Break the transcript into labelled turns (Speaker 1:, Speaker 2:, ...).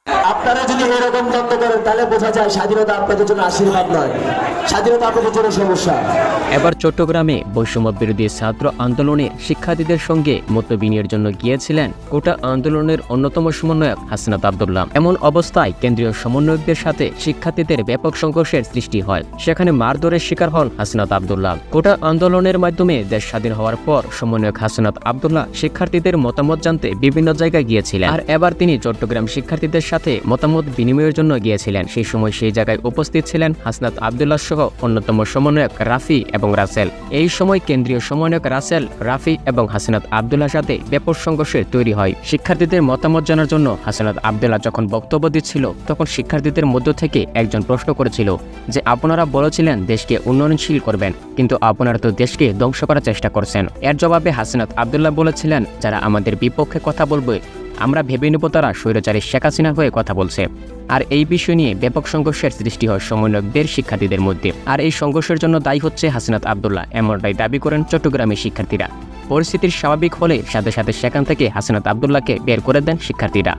Speaker 1: আপনারা যদি এরকম দ্বন্দ্ব করেন তাহলে বোঝা যায় স্বাধীনতা আপনাদের জন্য আশীর্বাদ নয়, স্বাধীনতা আপনাদের জন্য সমস্যা।
Speaker 2: এবার চট্টগ্রামে বৈষম্য বিরোধী ছাত্র আন্দোলনে শিক্ষার্থীদের সঙ্গে মত বিনিময়ের জন্য গিয়েছিলেন কোটা আন্দোলনের অন্যতম সমন্বয়ক হাসনাত আব্দুল্লাহ। এমন অবস্থায় কেন্দ্রীয় সমন্বয়কদের সাথে শিক্ষার্থীদের ব্যাপক সংঘর্ষের সৃষ্টি হয়। সেখানে মারধরের শিকার হন হাসনাত আব্দুল্লাহ। কোটা আন্দোলনের মাধ্যমে দেশ স্বাধীন হওয়ার পর সমন্বয়ক হাসনাত আব্দুল্লাহ শিক্ষার্থীদের মতামত জানতে বিভিন্ন জায়গায় গিয়েছিলেন। আর এবার তিনি চট্টগ্রাম শিক্ষার্থীদের সাথে মতামত বিনিময়ের জন্য গিয়েছিলেন। সেই সময় সেই জায়গায় উপস্থিত ছিলেন হাসনাত আব্দুল্লাহ সহ অন্যতম সমন্বয়ক রাফি এবং রাসেল। এই সময় কেন্দ্রীয় সমন্বয়ক রাসেল, রাফি এবং হাসনাত আব্দুল্লাহর সাথে ব্যাপক সংঘর্ষের তৈরি হয়। শিক্ষার্থীদের মতামত জানার জন্য হাসনাত আব্দুল্লাহ যখন বক্তব্য দিচ্ছিল তখন শিক্ষার্থীদের মধ্য থেকে একজন প্রশ্ন করেছিল যে আপনারা বলেছিলেন দেশকে উন্নয়নশীল করবেন, কিন্তু আপনারা তো দেশকে ধ্বংস করার চেষ্টা করছেন। এর জবাবে হাসনাত আব্দুল্লাহ বলেছিলেন যারা আমাদের বিপক্ষে কথা বলবে আমরা ভেবে নেব তারা স্বৈরাচারী শেখ হাসিনার হয়ে কথা বলছে। আর এই বিষয় নিয়ে ব্যাপক সংঘর্ষের সৃষ্টি হয় সমন্বয়কদের শিক্ষার্থীদের মধ্যে। আর এই সংঘর্ষের জন্য দায়ী হচ্ছে হাসনাত আব্দুল্লাহ, এমনটাই দাবি করেন চট্টগ্রামের শিক্ষার্থীরা। পরিস্থিতির স্বাভাবিক হলে সাথে সাথে সেখান থেকে হাসনাত আব্দুল্লাহকে বের করে দেন শিক্ষার্থীরা।